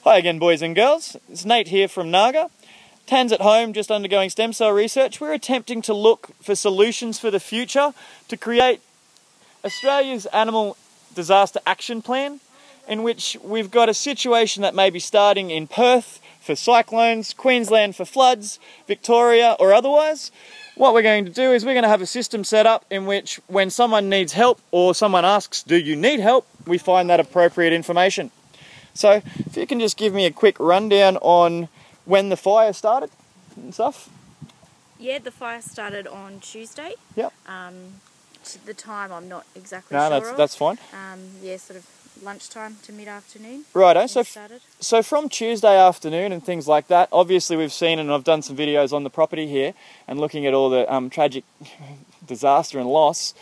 Hi again, boys and girls. It's Nate here from Naga. Tan's at home just undergoing stem cell research. We're attempting to look for solutions for the future to create Australia's animal disaster action plan, in which we've got a situation that may be starting in Perth for cyclones, Queensland for floods, Victoria or otherwise. What we're going to do is we're going to have a system set up in which when someone needs help or someone asks, do you need help, we find that appropriate information. So if you can just give me a quick rundown on when the fire started and stuff. Yeah, the fire started on Tuesday. Yep. The time I'm not exactly sure. No, that's fine. Yeah, sort of lunchtime to mid-afternoon. Righto. So from Tuesday afternoon and things like that, obviously we've seen, and I've done some videos on the property here and looking at all the tragic disaster and loss.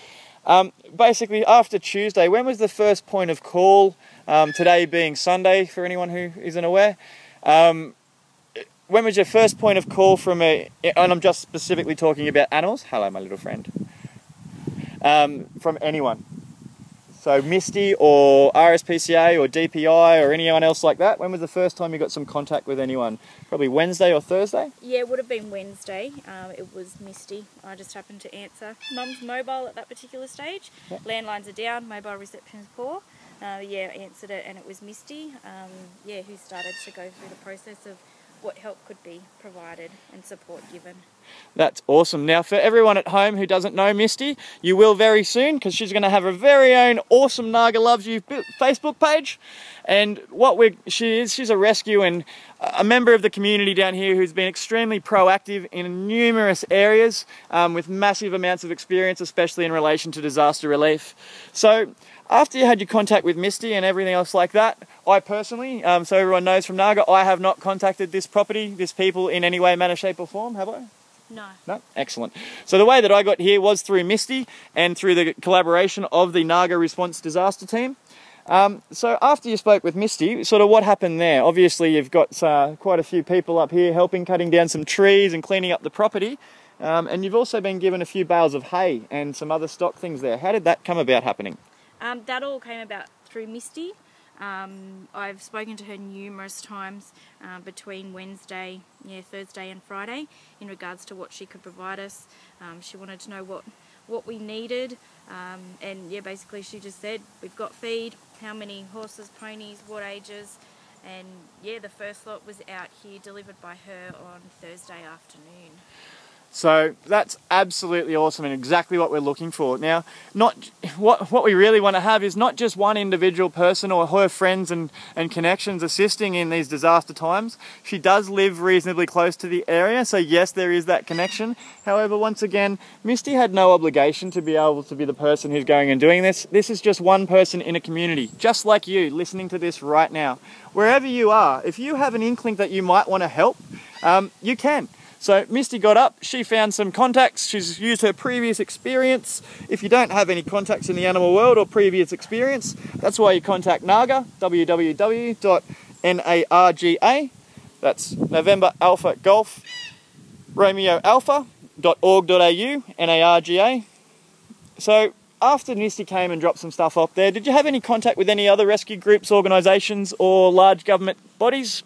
Basically after Tuesday, when was the first point of call? Today being Sunday, for anyone who isn't aware. When was your first point of call from and I'm just specifically talking about animals. Hello, my little friend. From anyone. So MISTY or RSPCA or DPI or anyone else like that. When was the first time you got some contact with anyone? Probably Wednesday or Thursday? Yeah, it would have been Wednesday. It was MISTY. I just happened to answer Mum's mobile at that particular stage. Yep. Landlines are down, mobile reception is poor. Yeah, answered it and it was MISTY, yeah, who started to go through the process of what help could be provided and support given. That's awesome. Now for everyone at home who doesn't know MISTY, you will very soon, because she's going to have her very own awesome Naga Loves You Facebook page. And she's a rescue and a member of the community down here who's been extremely proactive in numerous areas with massive amounts of experience, especially in relation to disaster relief. So after you had your contact with MISTY and everything else like that, I personally, so everyone knows from Naga, I have not contacted this property, this people in any way, manner, shape or form, have I? No. No? Excellent. So the way that I got here was through MISTY and through the collaboration of the Naga Response Disaster Team. So after you spoke with MISTY, sort of what happened there? Obviously you've got quite a few people up here helping cutting down some trees and cleaning up the property. And you've also been given a few bales of hay and some other stock things there. How did that come about happening? That all came about through MISTY. I've spoken to her numerous times between Wednesday, Thursday and Friday in regards to what she could provide us. She wanted to know what we needed, and yeah, basically she just said, we've got feed, how many horses, ponies, what ages, and yeah, the first lot was out here delivered by her on Thursday afternoon. So that's absolutely awesome and exactly what we're looking for. Now, what we really want to have is not just one individual person or her friends and connections assisting in these disaster times. She does live reasonably close to the area, so yes, there is that connection. However, once again, MISTY had no obligation to be able to be the person who's going and doing this. This is just one person in a community, just like you, listening to this right now. Wherever you are, if you have an inkling that you might want to help, you can. So MISTY got up, she found some contacts, she's used her previous experience. If you don't have any contacts in the animal world or previous experience, that's why you contact Naga, www.naga, that's November Alpha Golf Romeo Alpha.org.au, NARGA. So after MISTY came and dropped some stuff up there, did you have any contact with any other rescue groups, organisations or large government bodies?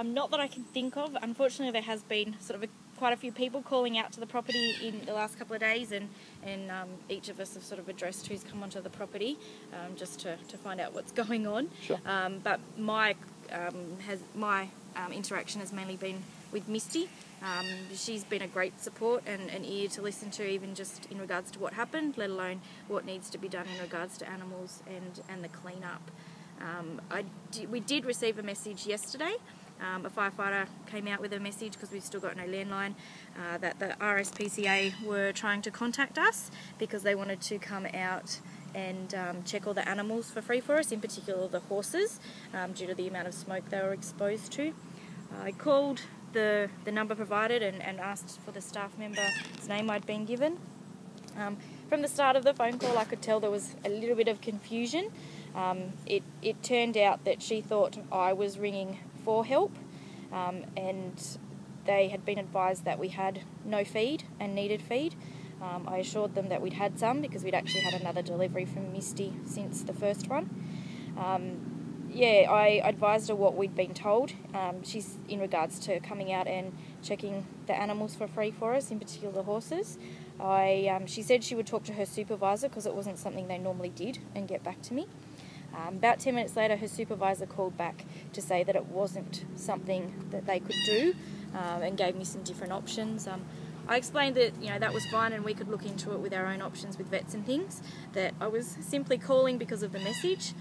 Not that I can think of. Unfortunately, there has been sort of quite a few people calling out to the property in the last couple of days, and each of us have sort of addressed who's come onto the property just to find out what's going on. Sure. But my interaction has mainly been with MISTY. She's been a great support and an ear to listen to, even just in regards to what happened, let alone what needs to be done in regards to animals and the clean-up. We did receive a message yesterday. A firefighter came out with a message, because we've still got no landline, that the RSPCA were trying to contact us because they wanted to come out and check all the animals for free for us, in particular the horses, due to the amount of smoke they were exposed to. I called the number provided and asked for the staff member's name I'd been given. From the start of the phone call, I could tell there was a little bit of confusion. It turned out that she thought I was ringing for help, and they had been advised that we had no feed and needed feed. I assured them that we'd had some, because we'd actually had another delivery from MISTY since the first one. yeah, I advised her what we'd been told. She's in regards to coming out and checking the animals for free for us, in particular the horses. She said she would talk to her supervisor because it wasn't something they normally did and get back to me. About 10 minutes later, her supervisor called back to say that it wasn't something that they could do and gave me some different options. I explained that, you know, that was fine and we could look into it with our own options with vets and things, that I was simply calling because of the message.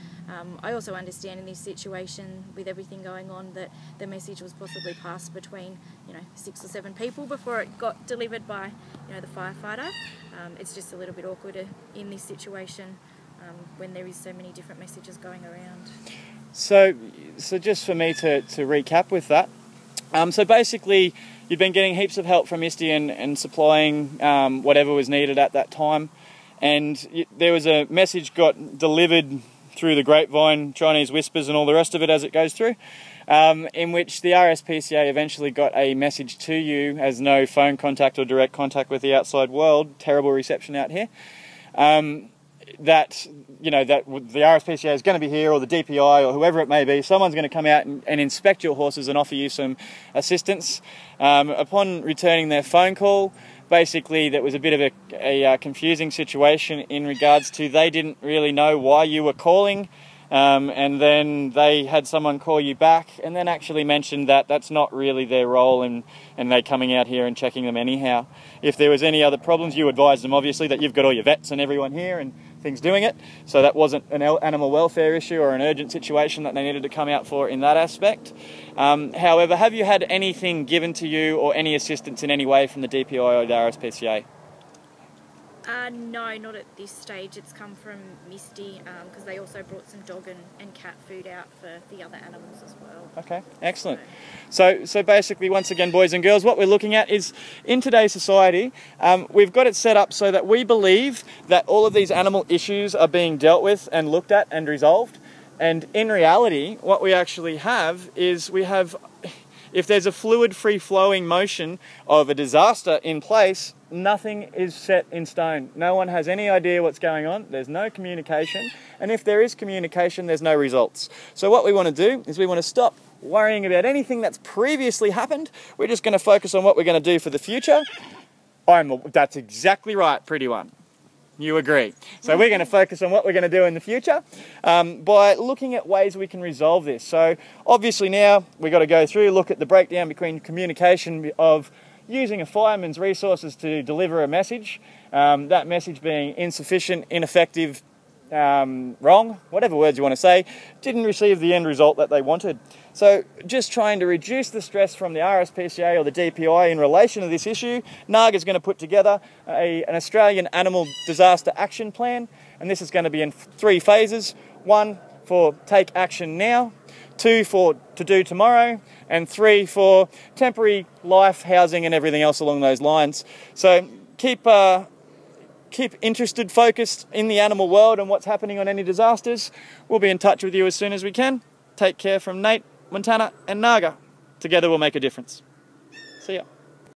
I also understand in this situation with everything going on that the message was possibly passed between, you know, 6 or 7 people before it got delivered by, you know, the firefighter. It's just a little bit awkward in this situation when there is so many different messages going around. So just for me to recap with that, so basically you've been getting heaps of help from MISTY and supplying whatever was needed at that time, and there was a message got delivered through the grapevine, Chinese whispers and all the rest of it as it goes through, in which the RSPCA eventually got a message to you as no phone contact or direct contact with the outside world, terrible reception out here, that, you know, that the RSPCA is going to be here, or the DPI, or whoever it may be. Someone's going to come out and inspect your horses and offer you some assistance. Upon returning their phone call, basically that was a bit of a confusing situation in regards to they didn't really know why you were calling, and then they had someone call you back and then actually mentioned that that's not really their role, and they're coming out here and checking them anyhow. If there was any other problems, you advised them obviously that you've got all your vets and everyone here and things doing it, so that wasn't an animal welfare issue or an urgent situation that they needed to come out for in that aspect. However, have you had anything given to you or any assistance in any way from the DPI or the RSPCA? No, not at this stage. It's come from MISTY because they also brought some dog and cat food out for the other animals as well. Okay, excellent. So basically, once again, boys and girls, what we're looking at is, in today's society, we've got it set up so that we believe that all of these animal issues are being dealt with and looked at and resolved. And in reality, what we actually have is if there's a fluid free-flowing motion of a disaster in place, nothing is set in stone. No one has any idea what's going on. There's no communication. And if there is communication, there's no results. So what we want to do is we want to stop worrying about anything that's previously happened. We're just going to focus on what we're going to do for the future. That's exactly right, pretty one. You agree. So we're going to focus on what we're going to do in the future by looking at ways we can resolve this. So obviously now we've got to go through, look at the breakdown between communication of using a fireman's resources to deliver a message, that message being insufficient, ineffective, wrong, whatever words you want to say, didn't receive the end result that they wanted. So just trying to reduce the stress from the RSPCA or the DPI in relation to this issue, NARG is going to put together an Australian Animal Disaster Action Plan, and this is going to be in 3 phases. 1 for take action now, 2 for to do tomorrow, and 3 for temporary life, housing and everything else along those lines. So keep interested, focused in the animal world and what's happening on any disasters. We'll be in touch with you as soon as we can. Take care from Nate, Montana and Naga. Together we'll make a difference. See ya.